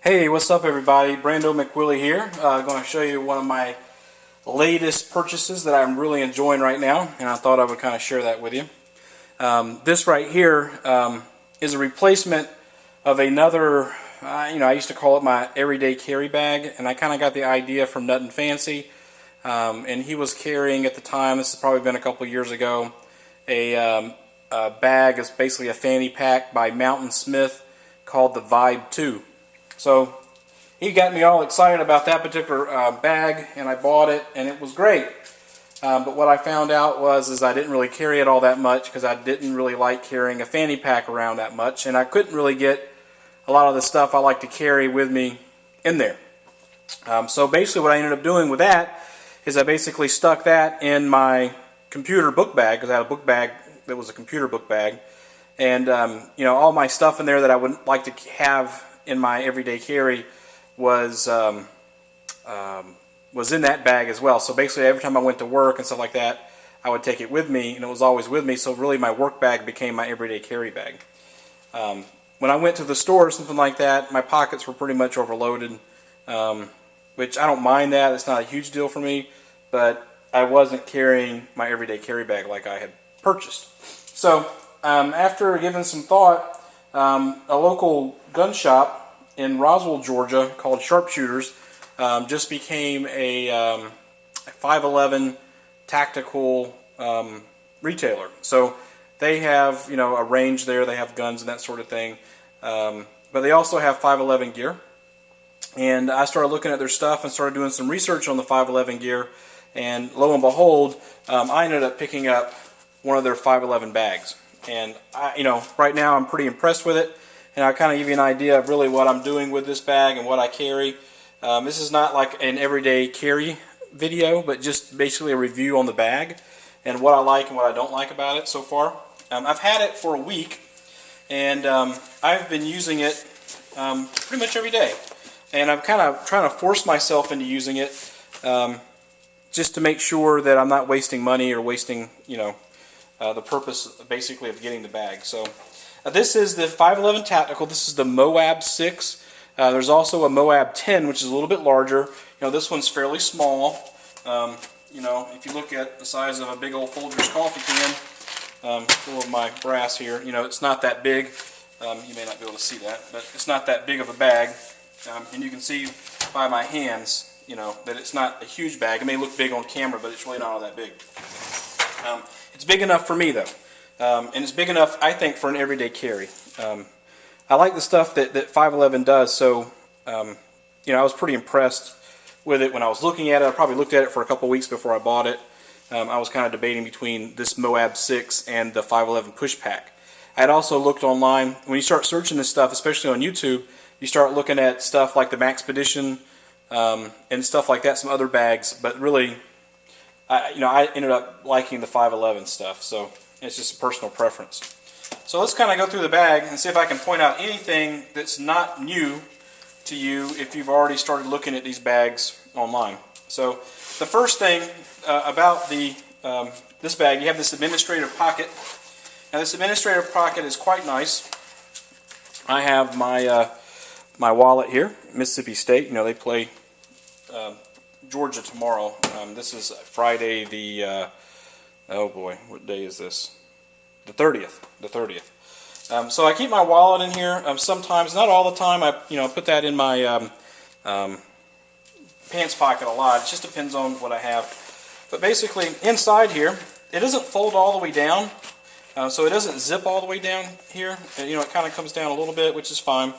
Hey, what's up everybody? BrandoMcWilli here. Going to show you one of my latest purchases that I'm really enjoying right now, and I thought I would kind of share that with you. This right here is a replacement of another, I used to call it my everyday carry bag, and I kind of got the idea from Nothing Fancy. And he was carrying at the time, this has probably been a couple years ago, a bag. It's basically a fanny pack by Mountain Smith called the Vibe 2. So he got me all excited about that particular bag, and I bought it, and it was great. But what I found out was I didn't really carry it all that much because I didn't really like carrying a fanny pack around that much, and I couldn't really get a lot of the stuff I like to carry with me in there. So basically what I ended up doing with that is I basically stuck that in my computer book bag, because I had a book bag that was a computer book bag, and all my stuff in there that I would like to have in my everyday carry was in that bag as well. So basically every time I went to work and stuff like that, I would take it with me, and it was always with me. So really my work bag became my everyday carry bag. When I went to the store or something like that, my pockets were pretty much overloaded, which I don't mind that. It's not a huge deal for me, but I wasn't carrying my everyday carry bag like I had purchased. So after giving some thought, a local gun shop in Roswell, Georgia, called Sharpshooters, just became a 511 tactical retailer. So they have a range there. They have guns and that sort of thing, but they also have 511 gear. And I started looking at their stuff and started doing some research on the 511 gear, and lo and behold, I ended up picking up one of their 511 bags. And right now I'm pretty impressed with it, and I'll kind of give you an idea of really what I'm doing with this bag and what I carry. This is not like an everyday carry video, but just basically a review on the bag and what I like and what I don't like about it so far. I've had it for a week, and I've been using it pretty much every day, and I'm kind of trying to force myself into using it just to make sure that I'm not wasting money or wasting the purpose basically of getting the bag. So this is the 511 Tactical. This is the MOAB 6. There's also a MOAB 10, which is a little bit larger. This one's fairly small. If you look at the size of a big old Folgers coffee can, full of my brass here, it's not that big. You may not be able to see that, but it's not that big of a bag. And you can see by my hands, that it's not a huge bag. It may look big on camera, but it's really not all that big. It's big enough for me, though, and it's big enough, I think, for an everyday carry. I like the stuff that 511 does, so I was pretty impressed with it when I was looking at it. I probably looked at it for a couple weeks before I bought it. I was kind of debating between this MOAB 6 and the 511 push pack. I had also looked online. When you start searching this stuff, especially on YouTube, you start looking at stuff like the Maxpedition and stuff like that, some other bags, but really I ended up liking the 511 stuff, so it's just a personal preference. So let's kind of go through the bag and see if I can point out anything that's not new to you if you've already started looking at these bags online. So the first thing about this bag, you have this administrative pocket. Now this administrative pocket is quite nice. I have my my wallet here, Mississippi State. They play Georgia tomorrow. This is Friday the, oh boy, what day is this? The 30th. The 30th. So I keep my wallet in here. Sometimes, not all the time, I put that in my pants pocket a lot. It just depends on what I have. But basically, inside here, it doesn't fold all the way down. So it doesn't zip all the way down here. It kind of comes down a little bit, which is fine.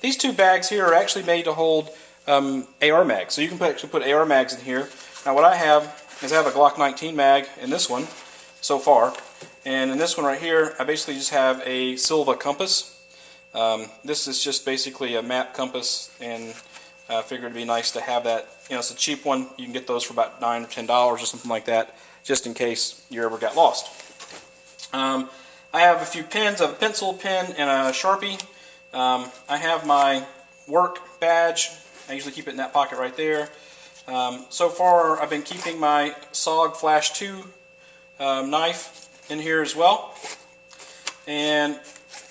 These two bags here are actually made to hold AR mags. So you can actually put AR mags in here. Now what I have is I have a Glock 19 mag in this one so far. And in this one right here, I basically just have a Silva compass. This is just basically a map compass, and I figured it'd be nice to have that. It's a cheap one. You can get those for about $9 or $10 or something like that, just in case you ever got lost. I have a few pens. I have a pencil, pen, and a Sharpie. I have my work badge. I usually keep it in that pocket right there. So far, I've been keeping my SOG Flash 2 knife in here as well. And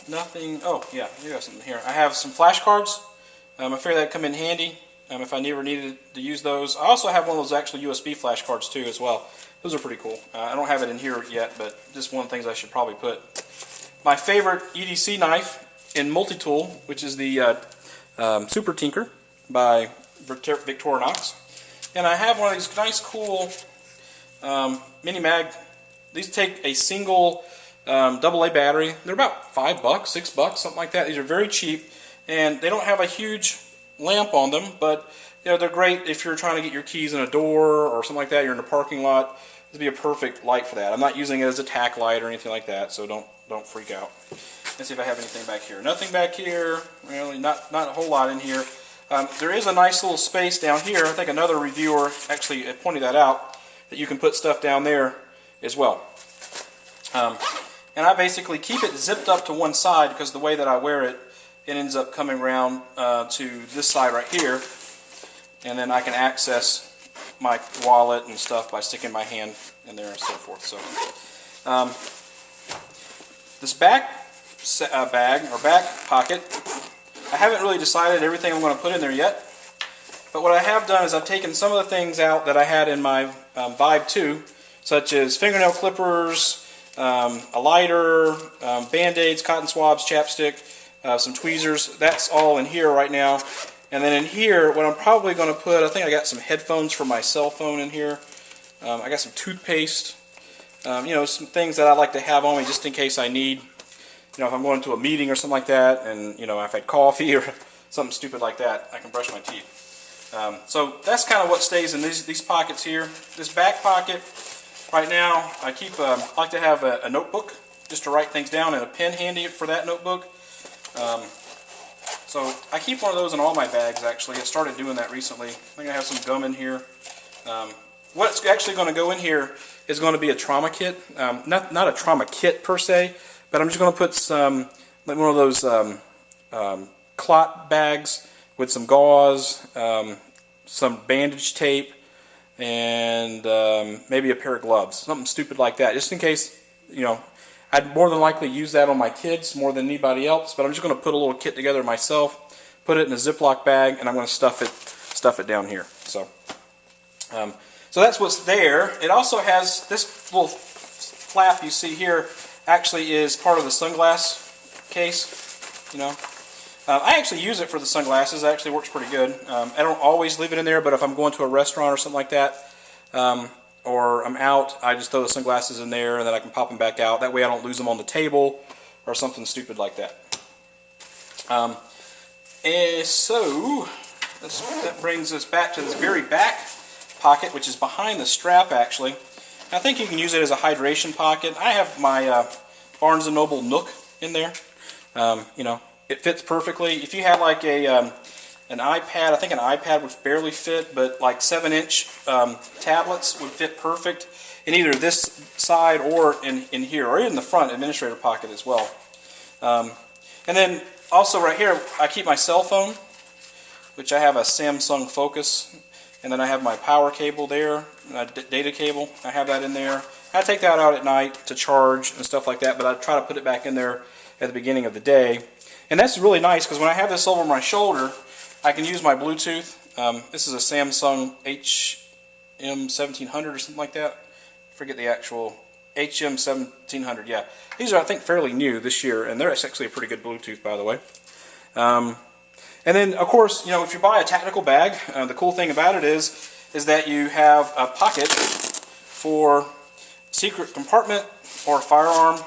nothing, oh yeah, I do have something here. I have some flashcards I figured that'd come in handy if I never needed to use those. I also have one of those actual USB flash cards too as well. Those are pretty cool. I don't have it in here yet, but just one of the things I should probably put. My favorite EDC knife in multi-tool, which is the Super Tinker by Victorinox. And I have one of these nice cool mini mag. These take a single AA battery. They're about $5, $6, something like that. These are very cheap, and they don't have a huge lamp on them, but you know, they're great if you're trying to get your keys in a door or something like that. You're in a parking lot. This would be a perfect light for that. I'm not using it as a tack light or anything like that, so don't freak out. Let's see if I have anything back here. Nothing back here. Really, not a whole lot in here. There is a nice little space down here. I think another reviewer actually pointed that out, that you can put stuff down there as well. And I basically keep it zipped up to one side because the way that I wear it, it ends up coming around to this side right here, and then I can access my wallet and stuff by sticking my hand in there and so forth. So this back bag or back pocket, I haven't really decided everything I'm going to put in there yet, but what I have done is I've taken some of the things out that I had in my Vibe 2, such as fingernail clippers, a lighter, band-aids, cotton swabs, chapstick, some tweezers. That's all in here right now. And then in here, what I'm probably going to put, I think I got some headphones for my cell phone in here. I got some toothpaste. You know, some things that I like to have on me just in case I need, you know, if I'm going to a meeting or something like that, and, you know, if I had coffee or something stupid like that, I can brush my teeth. So that's kind of what stays in these pockets here. This back pocket, right now, I like to have a notebook just to write things down and a pen handy for that notebook. So I keep one of those in all my bags, actually. I started doing that recently. I think I have some gum in here. What's actually going to go in here is going to be a trauma kit. Not a trauma kit per se, but I'm just going to put some, like one of those clot bags with some gauze, some bandage tape, and maybe a pair of gloves. Something stupid like that, just in case, you know, I'd more than likely use that on my kids more than anybody else, but I'm just going to put a little kit together myself, put it in a Ziploc bag, and I'm going to stuff it down here. So that's what's there. It also has this little flap you see here. Actually, is part of the sunglass case. You know, I actually use it for the sunglasses. It actually works pretty good. I don't always leave it in there, but if I'm going to a restaurant or something like that, or I'm out, I just throw the sunglasses in there and then I can pop them back out. That way I don't lose them on the table or something stupid like that. And so that brings us back to this very back pocket, which is behind the strap actually. I think you can use it as a hydration pocket. I have my Barnes & Noble Nook in there. You know, it fits perfectly. If you have like an iPad, I think an iPad would barely fit, but like 7-inch tablets would fit perfect in either this side or in here, or in the front administrator pocket as well. And then also right here, I keep my cell phone, which I have a Samsung Focus, and then I have my power cable there, data cable. I have that in there. I take that out at night to charge and stuff like that, but I try to put it back in there at the beginning of the day. And that's really nice because when I have this over my shoulder, I can use my Bluetooth. This is a Samsung HM1700 or something like that. I forget the actual HM1700. Yeah, these are I think fairly new this year, and they're actually a pretty good Bluetooth, by the way. And then of course, you know, if you buy a tactical bag, the cool thing about it is that you have a pocket for secret compartment or a firearm,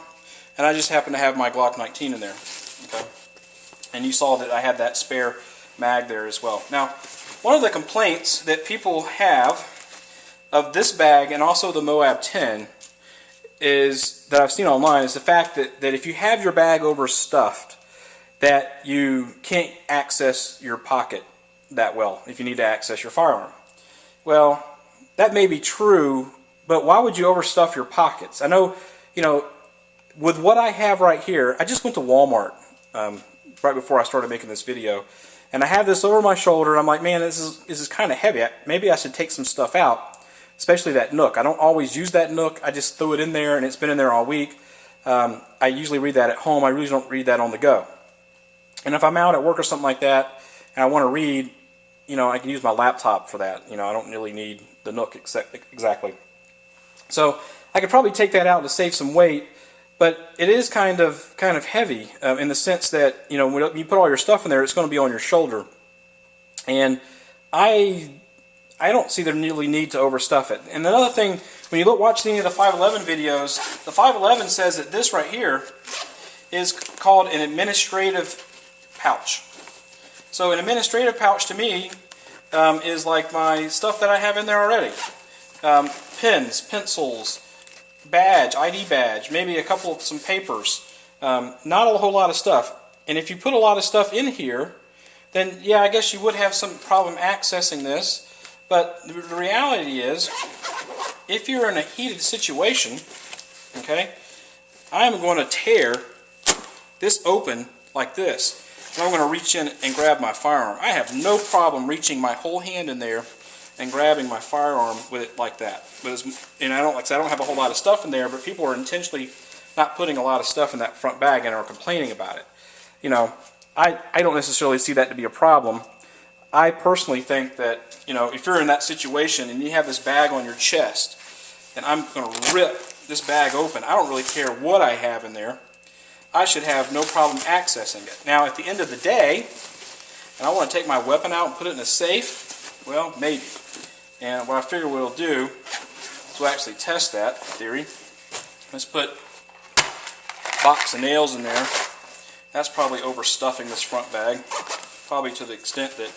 and I just happen to have my Glock 19 in there. Okay, and you saw that I had that spare mag there as well. Now, one of the complaints that people have of this bag and also the MOAB 10 is that I've seen online is the fact that if you have your bag overstuffed, that you can't access your pocket that well if you need to access your firearm. Well, that may be true, but why would you overstuff your pockets? I know, you know, with what I have right here, I just went to Walmart right before I started making this video, and I have this over my shoulder, and I'm like, man, this is kind of heavy. Maybe I should take some stuff out, especially that Nook. I don't always use that Nook. I just threw it in there, and it's been in there all week. I usually read that at home. I really don't read that on the go. And if I'm out at work or something like that, and I want to read, I can use my laptop for that. I don't really need the Nook exactly. So I could probably take that out to save some weight, but it is kind of heavy in the sense that when you put all your stuff in there, it's going to be on your shoulder, and I don't see the really need to overstuff it. And another thing, when you watch any of the 511 videos, the 511 says that this right here is called an administrative pouch. So an administrative pouch to me is like my stuff that I have in there already. Pens, pencils, badge, ID badge, maybe some papers. Not a whole lot of stuff. And if you put a lot of stuff in here, then yeah, I guess you would have some problem accessing this. But the reality is, if you're in a heated situation, okay, I'm going to tear this open like this. And I'm going to reach in and grab my firearm. I have no problem reaching my whole hand in there and grabbing my firearm with it like that. But I don't have a whole lot of stuff in there, but people are intentionally not putting a lot of stuff in that front bag and are complaining about it. I don't necessarily see that to be a problem. I personally think that, if you're in that situation and you have this bag on your chest, and I'm going to rip this bag open, I don't really care what I have in there. I should have no problem accessing it. Now, at the end of the day, and I want to take my weapon out and put it in a safe, well, maybe. And what I figure we'll do is we'll actually test that theory. Let's put a box of nails in there. That's probably overstuffing this front bag, probably to the extent that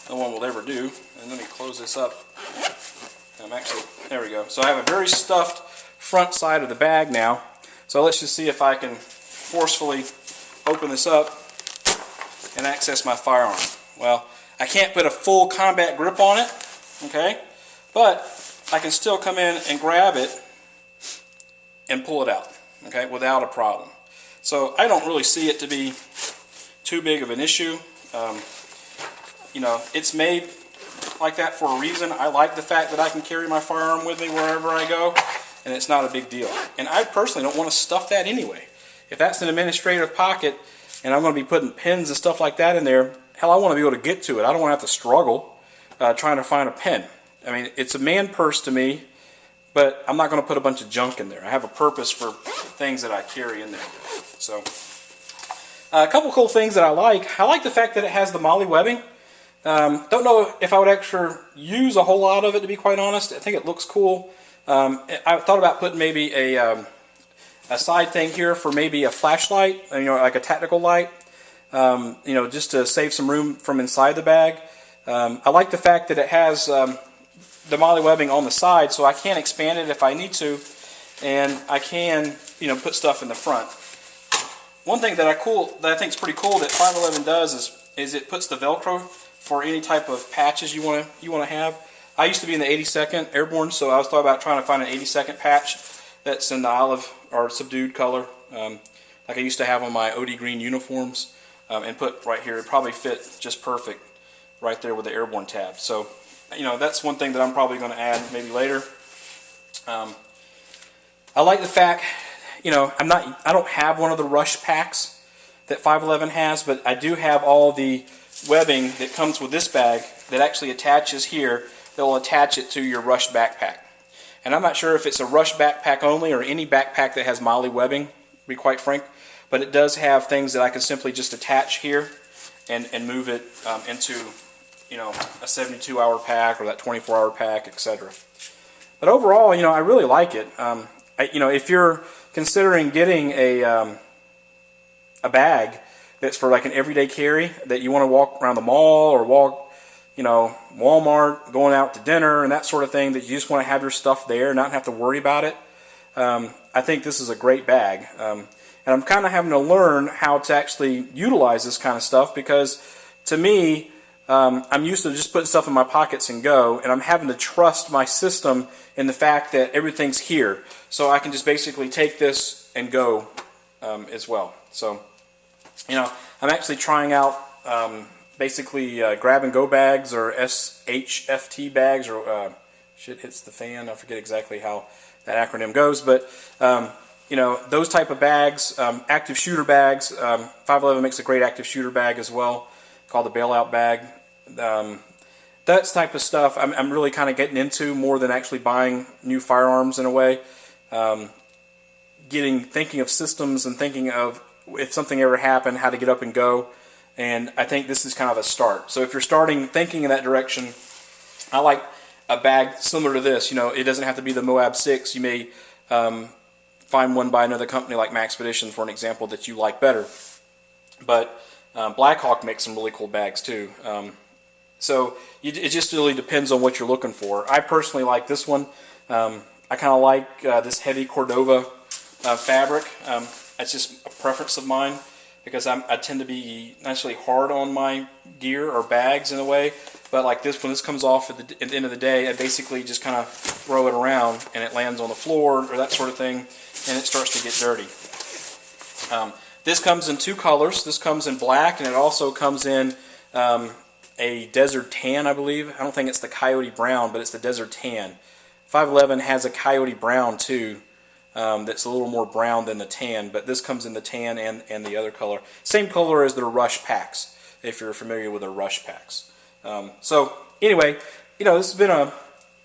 no one will ever do. And let me close this up. There we go. So I have a very stuffed front side of the bag now. So let's just see if I can forcefully open this up and access my firearm. Well, I can't put a full combat grip on it, okay? But I can still come in and grab it and pull it out, okay, without a problem. So I don't really see it to be too big of an issue. It's made like that for a reason. I like the fact that I can carry my firearm with me wherever I go, and it's not a big deal. And I personally don't want to stuff that anyway. If that's an administrative pocket, and I'm going to be putting pens and stuff like that in there, hell, I want to be able to get to it. I don't want to have to struggle trying to find a pen. I mean, it's a man purse to me, but I'm not going to put a bunch of junk in there. I have a purpose for things that I carry in there. So, a couple cool things that I like. I like the fact that it has the MOLLE webbing. Don't know if I would actually use a whole lot of it, to be quite honest. I think it looks cool. I thought about putting maybe a side thing here for maybe a flashlight, like a tactical light, just to save some room from inside the bag. I like the fact that it has the MOLLE webbing on the side, so I can expand it if I need to, and I can, put stuff in the front. One thing that I think is pretty cool that 511 does is it puts the Velcro for any type of patches you want to have. I used to be in the 82nd Airborne, so I was thought about trying to find an 82nd patch that's in the olive or subdued color, like I used to have on my OD green uniforms, and put right here. It probably fit just perfect right there with the Airborne tab. So, that's one thing that I'm probably going to add maybe later. I like the fact, I don't have one of the rush packs that 511 has, but I do have all the webbing that comes with this bag that actually attaches here. They'll attach it to your rush backpack. And I'm not sure if it's a rush backpack only or any backpack that has MOLLE webbing, to be quite frank, but it does have things that I can simply just attach here and move it into, a 72-hour pack or that 24-hour pack, etc. But overall, I really like it. If you're considering getting a bag that's for like an everyday carry, that you want to walk around the mall or walk, Walmart, going out to dinner and that sort of thing, that you just want to have your stuff there and not have to worry about it, I think this is a great bag. And I'm kind of having to learn how to actually utilize this kind of stuff, because to me, I'm used to just putting stuff in my pockets and go, and I'm having to trust my system in the fact that everything's here. So I can just basically take this and go as well. So, I'm actually trying out basically grab-and-go bags, or SHFT bags, or shit hits the fan. I forget exactly how that acronym goes, but those type of bags, active shooter bags. 511 makes a great active shooter bag as well, called the bailout bag. That type of stuff I'm really kind of getting into more than actually buying new firearms in a way. Thinking of systems and thinking of if something ever happened, how to get up and go. And I think this is kind of a start. So if you're starting thinking in that direction, I like a bag similar to this. You know, it doesn't have to be the MOAB 6. You may find one by another company like Maxpedition, for an example, that you like better. But Blackhawk makes some really cool bags too. So it just really depends on what you're looking for. I personally like this one. I kind of like this heavy Cordova fabric. It's just a preference of mine because I tend to be naturally hard on my gear or bags in a way. But like this, when this comes off at the end of the day, I basically just kind of throw it around and it lands on the floor or that sort of thing, and it starts to get dirty. This comes in two colors. This comes in black, and it also comes in a desert tan, I believe. I don't think it's the coyote brown, but it's the desert tan. 511 has a coyote brown too. That's a little more brown than the tan, but this comes in the tan and the other color. Same color as their Rush packs, if you're familiar with their Rush packs. So anyway, you know, this has been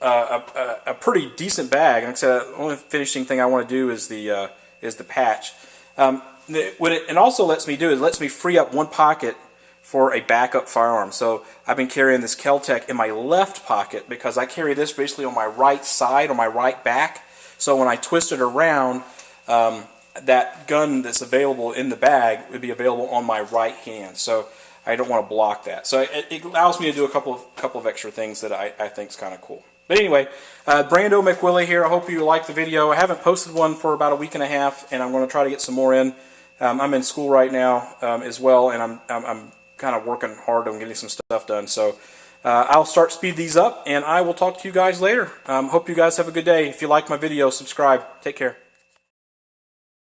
a pretty decent bag. Like I said, the only finishing thing I want to do is the patch. What it also lets me do is lets me free up one pocket for a backup firearm. So I've been carrying this Kel-Tec in my left pocket because I carry this basically on my right side, on my right back. So when I twist it around, that gun that's available in the bag would be available on my right hand. So I don't want to block that. So it allows me to do a couple of extra things that I think is kind of cool. But anyway, BrandoMcWilli here. I hope you liked the video. I haven't posted one for about a week and a half, and I'm going to try to get some more in. I'm in school right now as well, and I'm kind of working hard on getting some stuff done. So I'll start speed these up, and I will talk to you guys later. Hope you guys have a good day. If you like my video, subscribe. Take care.